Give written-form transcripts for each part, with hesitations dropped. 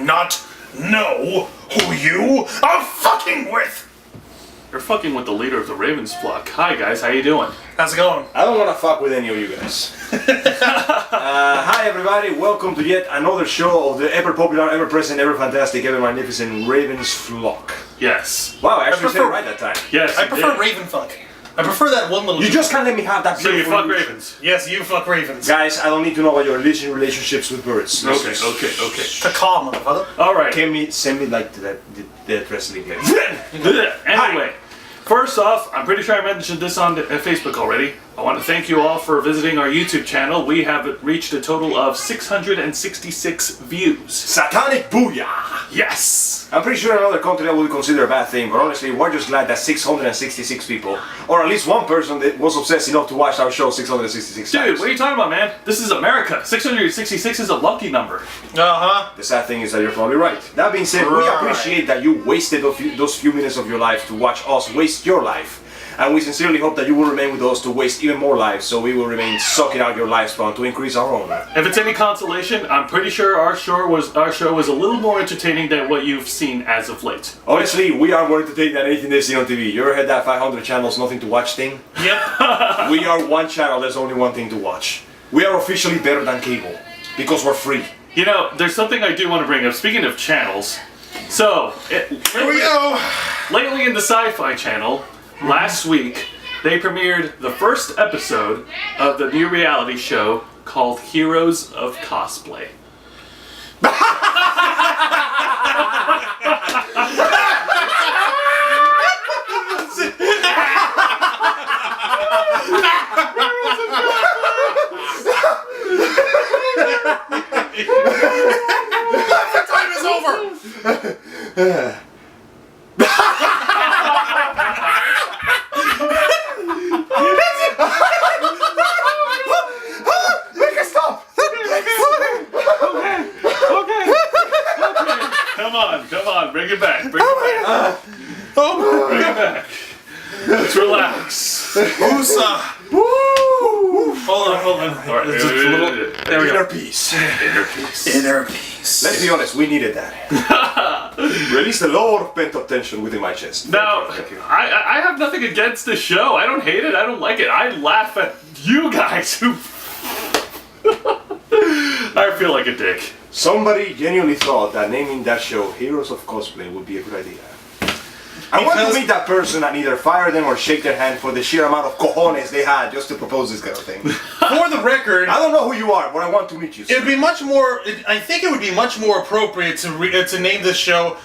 not know who you are fucking with? You're fucking with the leader of the Ravens flock. Hi guys, how you doing? How's it going? I don't want to fuck with any of you guys. Hi everybody, welcome to yet another show of the ever popular, ever present, ever fantastic, ever magnificent Ravens flock. Yes. Wow, I actually said it right that time. Yes. I prefer Raven fuck. I prefer that one little. You just can't let me have that So you beautiful fuck illusion. Ravens. Yes, you fuck ravens. Guys, I don't need to know about your relationships with birds. Okay. To calm, motherfucker. Alright. Send me like the wrestling game. Anyway, first off, I'm pretty sure I mentioned this on Facebook already. I want to thank you all for visiting our YouTube channel. We have reached a total of 666 views. Satanic booyah! Yes! I'm pretty sure in another country that would consider a bad thing, but honestly, we're just glad that 666 people, or at least one person that was obsessed enough to watch our show 666 Dude, times. what are you talking about, man? This is America. 666 is a lucky number. Uh-huh. The sad thing is that you're probably right. That being said, we appreciate that you wasted those few minutes of your life to watch us waste your life. And we sincerely hope that you will remain with us to waste even more lives, so we will remain sucking out your lifespan to increase our own. If it's any consolation, I'm pretty sure our show was a little more entertaining than what you've seen as of late. Honestly, we are more entertaining than anything they see on TV. You ever had that 500 channels, nothing to watch thing? Yep. We are one channel, there's only one thing to watch. We are officially better than cable, because we're free. You know, there's something I do want to bring up. Speaking of channels, so Here we go. lately in the Syfy channel, last week, they premiered the first episode of the new reality show called Heroes of Cosplay. The time is over. Come on, bring it back, bring it back. Bring it back. Let's relax. Usa. Hold on. All right, There we go. Inner peace. Inner peace. Let's be honest, we needed that. Released a lot of pent-up tension within my chest. Now, Thank you. I have nothing against the show. I don't hate it. I don't like it. I laugh at you guys who... I feel like a dick. Somebody genuinely thought that naming that show Heroes of Cosplay would be a good idea. I want to meet that person and either fire them or shake their hand for the sheer amount of cojones they had just to propose this kind of thing. For the record, I don't know who you are, but I want to meet you. it'd be much more. I think it would be much more appropriate to name this show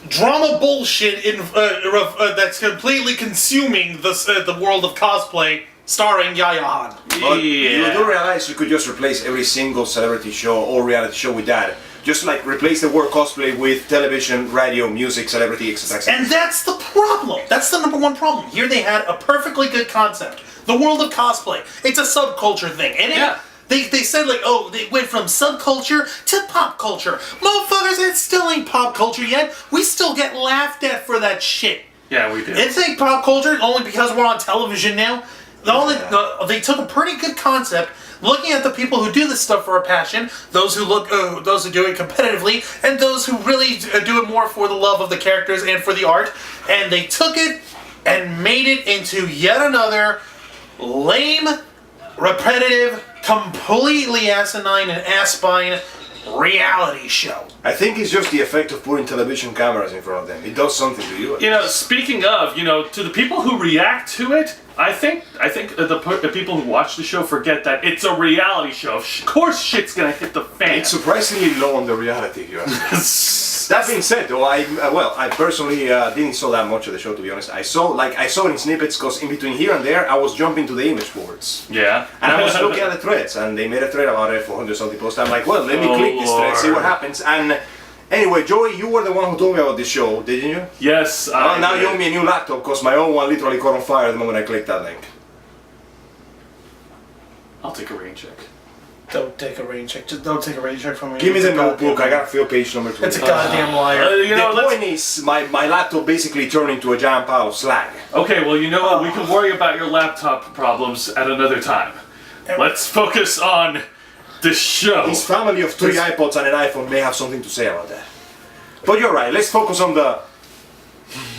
"Drama Bullshit" that's completely consuming the world of cosplay, starring Yaya Han. But you do realize you could just replace every single celebrity show or reality show with that. Just like replace the word cosplay with television, radio, music, celebrity, etc. And that's the problem. That's the number one problem. Here they had a perfectly good concept. The world of cosplay. It's a subculture thing. And they said like, oh, they went from subculture to pop culture. Motherfuckers, it still ain't pop culture yet. We still get laughed at for that shit. Yeah, we do. It ain't pop culture only because we're on television now. They took a pretty good concept, looking at the people who do this stuff for a passion, those who do it competitively, and those who really do it more for the love of the characters and for the art, and they took it and made it into yet another lame, repetitive, completely asinine and asinine reality show. I think it's just the effect of putting television cameras in front of them. It does something to you. You know, speaking of, to the people who react to it, I think the people who watch the show forget that it's a reality show. Of course shit's gonna hit the fan. It's surprisingly low on the reality, if you ask me. That being said, though, I personally didn't saw that much of the show, to be honest. I saw it in snippets, because in between here and there, I was jumping to the image boards. Yeah. And I was looking at the threads, and they made a thread about it, 400-something posts. I'm like, well, let me click this thread, see what happens. And anyway, Joey, you were the one who told me about this show, didn't you? Yes. Well, now you owe me a new laptop, because my old one literally caught on fire the moment I clicked that link. I'll take a rain check. Don't take a rain check. Just don't take a rain check from me. Give me the notebook, I gotta feel page number 2. It's a goddamn liar. The point is, my laptop basically turned into a giant pile of slag. Okay, well, you know what? We can worry about your laptop problems at another time. Let's focus on this show. His family of 3 iPods and an iPhone may have something to say about that. But you're right, let's focus on the...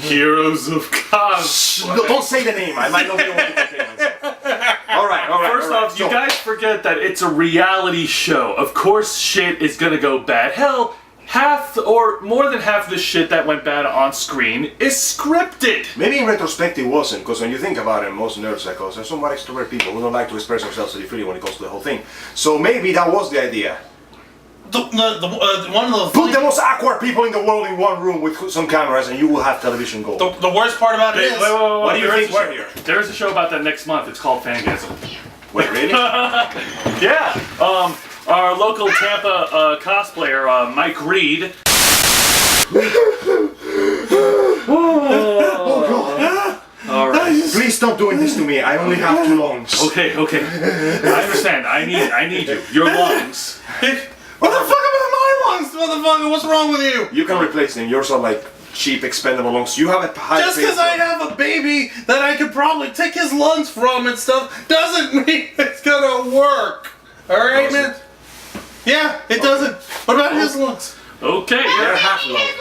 Heroes of Cosplay. No, don't say the name, I might not be able to contain myself. Alright. First off, you guys forget that it's a reality show. Of course shit is gonna go bad. Hell, half or more than half of the shit that went bad on screen is scripted. Maybe in retrospect it wasn't, because when you think about it, most nerds like us are somewhat extrovert people who don't like to express themselves really freely when it comes to the whole thing. So maybe that was the idea. One of the Put the most awkward people in the world in one room with some cameras and you will have television gold. the worst part about it is... What do you think we're here? There's a show about that next month. It's called Fangasm. Wait, really? Yeah. Our local Tampa cosplayer, Mike Reed. Oh god. Alright. Please stop doing this to me. I only have 2 lungs. Okay. I understand. I need you. Your lungs. What the fuck about my lungs, motherfucker? What's wrong with you? You can replace them. Yours are like cheap, expendable lungs. You have a high. Just because I have a baby that I could probably take his lungs from and stuff doesn't mean it's gonna work. Alright, man? Yeah, it doesn't. What about his lungs? Okay. They're half lungs.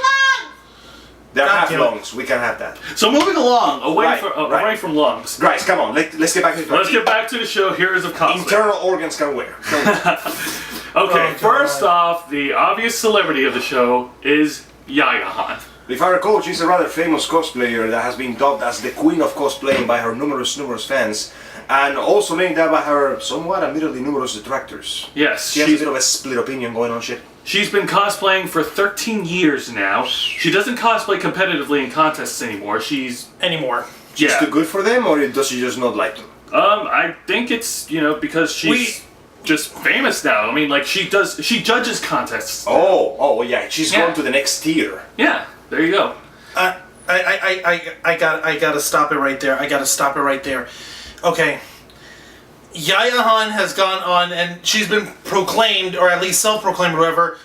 They're God half damn it. lungs. We can have that. So moving along, away Right, away from lungs. Guys, come on. Let's get back to Let's get back to the show. Heroes of Cosplay. Internal organs can wear. Okay, Oh, first God. off, the obvious celebrity of the show is Yaya Han. If I recall, she's a rather famous cosplayer that has been dubbed as the queen of cosplaying by her numerous fans, and also named that by her somewhat admittedly numerous detractors. Yes, She has a bit of a split opinion going on shit. she's been cosplaying for 13 years now. She doesn't cosplay competitively in contests anymore. She's Anymore. Is it good for them, or does she just not like them? I think it's, because she's just famous now. I mean, like she judges contests. Oh, yeah, she's Yeah. gone to the next tier. Yeah, there you go. I gotta stop it right there. Okay. Yaya Han has gone on and she's been proclaimed, or at least self-proclaimed, or whatever,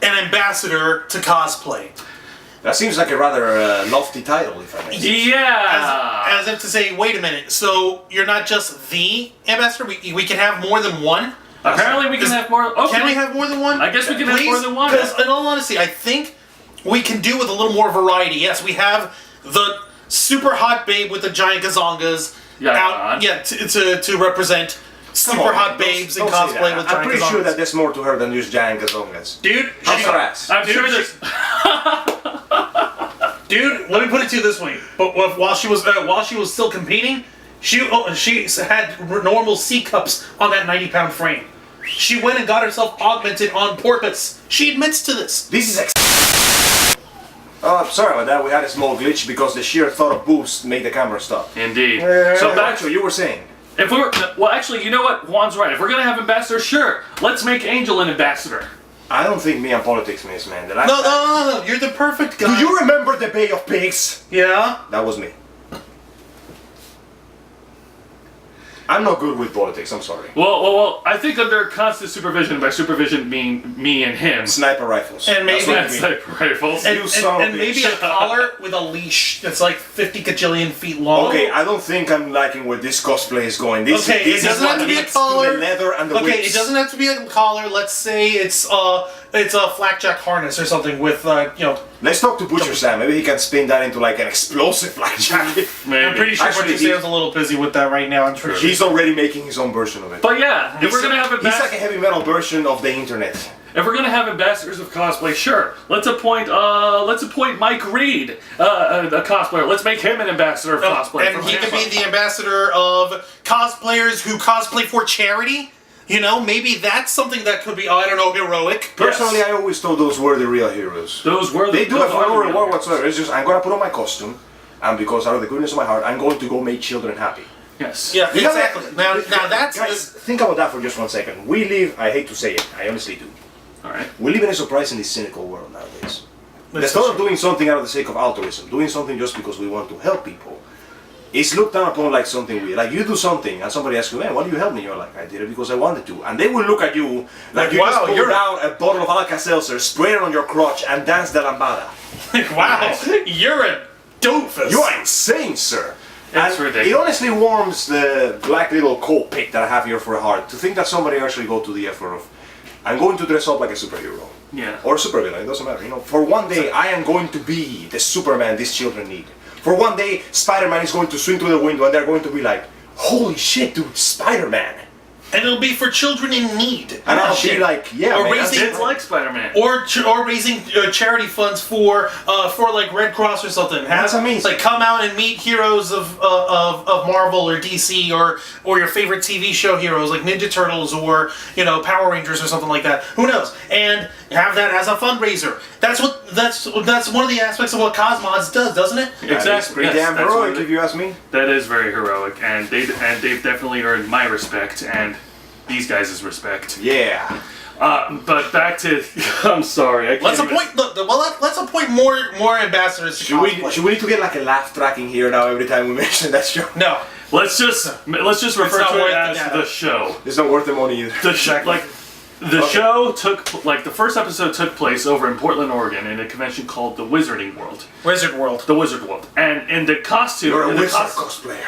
an ambassador to cosplay. That seems like a rather lofty title, if I may say. Yeah. As if to say, wait a minute, so you're not just the ambassador? We can have more than one? Apparently we can have more. Okay. Can we have more than one? I guess we can have more than one. Because in all honesty, I think we can do with a little more variety. Yes, we have the super hot babe with the giant gazongas out, to represent super hot babes in Don't say cosplay that. with I'm giant pretty gazongas. sure that there's more to her than just giant gazongas. Dude, How's her ass? I'm sure there's. Dude, let me put it to you this way. But while she was still competing, she had normal C cups on that 90-pound frame. She went and got herself augmented on purpose. She admits to this. This is sorry about that. We had a small glitch because the sheer thought of boobs made the camera stop. Indeed. So back to what you were saying. If we're actually, you know what? Juan's right. If we're gonna have ambassador, sure. Let's make Angel an ambassador. I don't think me and politics miss, man. No. You're the perfect guy. Do you remember the Bay of Pigs? Yeah? That was me. I'm not good with politics, I'm sorry. Well, I think under constant supervision, by supervision mean me and him. Sniper rifles. And maybe- That's what I mean. Sniper rifles. You son of a And maybe bitch. a collar with a leash that's like 50 gajillion feet long. Okay, I don't think I'm liking where this cosplay is going. This Okay, this it doesn't is have what to be a leads collar. to the leather and the Okay, whips. it doesn't have to be a collar. Let's say it's a flakjack harness or something with Let's talk to Butcher Sam. Maybe he can spin that into like an explosive black jacket. Maybe. I'm pretty sure Actually, Butcher Sam's a little busy with that right now. I'm sure. He's already making his own version of it. But yeah, if we're gonna have He's like a ambassadors, heavy metal version of the internet. if we're gonna have ambassadors of cosplay, sure. Let's appoint Mike Reed, a cosplayer. Let's make him an ambassador of cosplay. And he could be the ambassador of cosplayers who cosplay for charity. Maybe that's something that could be, heroic. Personally, I always thought those were the real heroes. Those were They do it for no those are reward whatsoever. It's just, I'm gonna put on my costume, and because out of the goodness of my heart, I'm going to go make children happy. Yes. Yeah, You know exactly. that- Now that's Guys, think about that for just 1 second. We live, I hate to say it, I honestly do. All right. We live in a surprisingly cynical world nowadays. The thought of doing something out of the sake of altruism, doing something just because we want to help people, is looked down upon like something weird. Like you do something and somebody asks you, man, why do you help me? You're like, I did it because I wanted to. And they will look at you like you just pulled down a bottle of Alka-Seltzer, sprayed it on your crotch, and danced the lambada. wow, you're a doofus. You are insane, sir. It's And ridiculous. it honestly warms the black little cold pit that I have here for the heart to think that somebody actually go to the effort of, I'm going to dress up like a superhero. Yeah. Or a supervillain, it doesn't matter. You know, for one day I am going to be the Superman these children need. For one day, Spider-Man is going to swing through the window and they're going to be like, holy shit, dude, Spider-Man. And it'll be for children in need. And I'll be like, yeah, Or man, raising- Kids like Spider-Man. Or raising charity funds for like Red Cross or something. That's amazing. Like come out and meet heroes of Marvel or DC or your favorite TV show heroes like Ninja Turtles or Power Rangers or something like that. Who knows? And have that as a fundraiser. That's one of the aspects of what Cosmods does, doesn't it? Exactly. It's pretty Yes, damn that's heroic what it- if you ask me. That is very heroic, and they've definitely earned my respect and these guys' respect. Yeah. But back to, I'm sorry, I can't Let's even- appoint. Let's appoint more ambassadors to cosplay. Should we need to get like a laugh tracking here now every time we mention that show? No. Let's just refer not to it worth the as data. the show. It's not worth the money either. The show took the first episode took place over in Portland, Oregon, in a convention called the Wizarding World, Wizard World. the Wizard World, and in the costume, You're a in the wizard cos- cosplayer.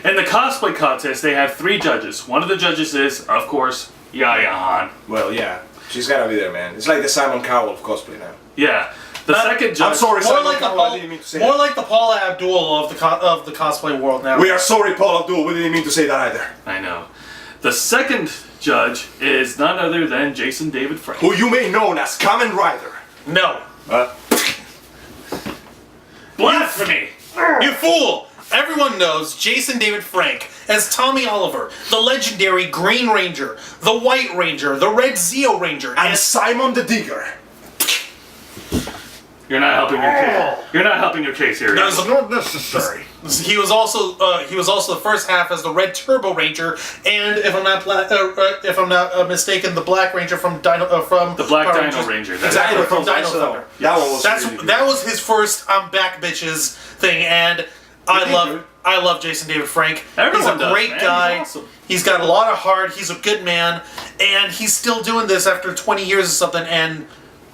in the cosplay contest, they have 3 judges. One of the judges is, of course, Yaya Han. Well, yeah. She's gotta be there, man. It's like the Simon Cowell of cosplay now. Yeah. The second judge. I'm sorry, More Simon like the Cowell, I didn't mean to say that. the Paula Abdul of the cosplay world now. We are sorry, Paul Abdul. We didn't mean to say that either. I know. The second judge is none other than Jason David Frank. Who you may know as Kamen Rider. No. Blasphemy! You fool! Everyone knows Jason David Frank as Tommy Oliver, the legendary Green Ranger, the White Ranger, the Red Zeo Ranger, And Simon the Digger. You're not helping your case. You're not helping your case here. There's Ian. Not necessary. he was also the first half as the Red Turbo Ranger, and if I'm not mistaken, the Black Ranger from The Black Power Dino Ranger. That's Exactly, correct. from Dino That's Thunder. That one was really good. That was his first "I'm back, bitches" thing, and I love Jason David Frank. Everyone he's a does, great man. guy. He's awesome. He's got a lot of heart. He's a good man, and he's still doing this after 20 years or something. And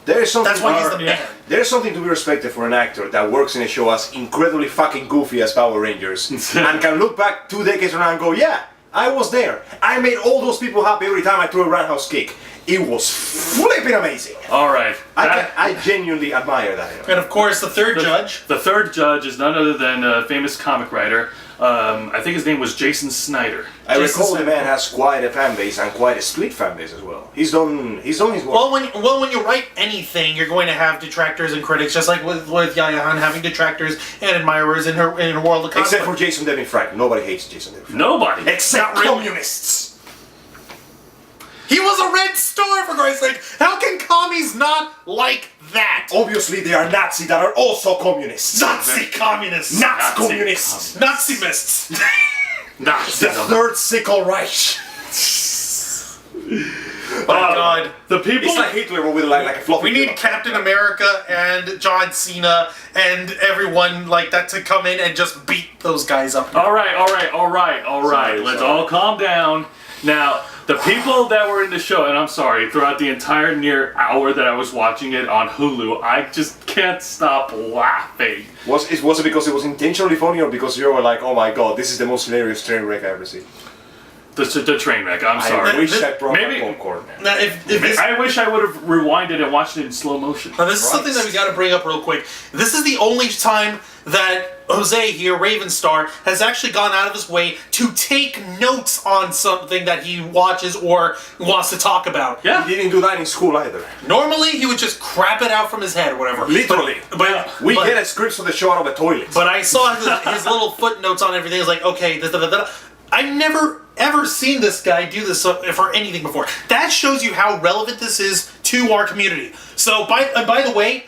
There is something. that's why he's the yeah. man. There is something to be respected for an actor that works in a show as incredibly fucking goofy as Power Rangers and can look back 2 decades from now and go, yeah, I was there. I made all those people happy every time I threw a roundhouse kick. It was flipping amazing. All right. I genuinely admire that. And of course, the third judge. The third judge is none other than a famous comic writer. I think his name was Jason Snyder. I Jason recall the Snyder. man has quite a fan base and quite a split fan base as well. He's done his work. Well, when you write anything, you're going to have detractors and critics, just like with Yaya Han having detractors and admirers in her world of cosplay. Except for Jason David Frank. Nobody hates Jason David Frank. Nobody. Except Not really. communists. He was a Red Star, for Christ's sake. How can commies not like that? Obviously, they are Nazis that are also communists. Nazi communists. Nazi communists. Nazi-mists. The Nazism. Third Sickle Reich. Oh, my God. The people. It's like Hitler, but with like a fluffy We need pillow. Captain America and John Cena and everyone like that to come in and just beat those guys up. All right. Sorry, Let's sorry. all calm down. Now, the people that were in the show, and I'm sorry, throughout the entire near hour that I was watching it on Hulu, I just can't stop laughing. Was it because it was intentionally funny or because you were like, oh my god, this is the most hilarious train wreck I've ever seen? The train wreck. I'm sorry. I wish I brought Maybe- my popcorn. Now, if this, I wish I would have rewinded and watched it in slow motion. now, this is something that we got to bring up real quick. This is the only time that Jose here, Ravenstar, has actually gone out of his way to take notes on something that he watches or wants to talk about. Yeah. He didn't do that in school either. Normally, he would just crap it out from his head or whatever. Literally. But We get a script for the show out of the toilet. But I saw his little footnotes on everything. It's like, okay, I've never ever seen this guy do this for anything before. That shows you how relevant this is to our community. So, by the way,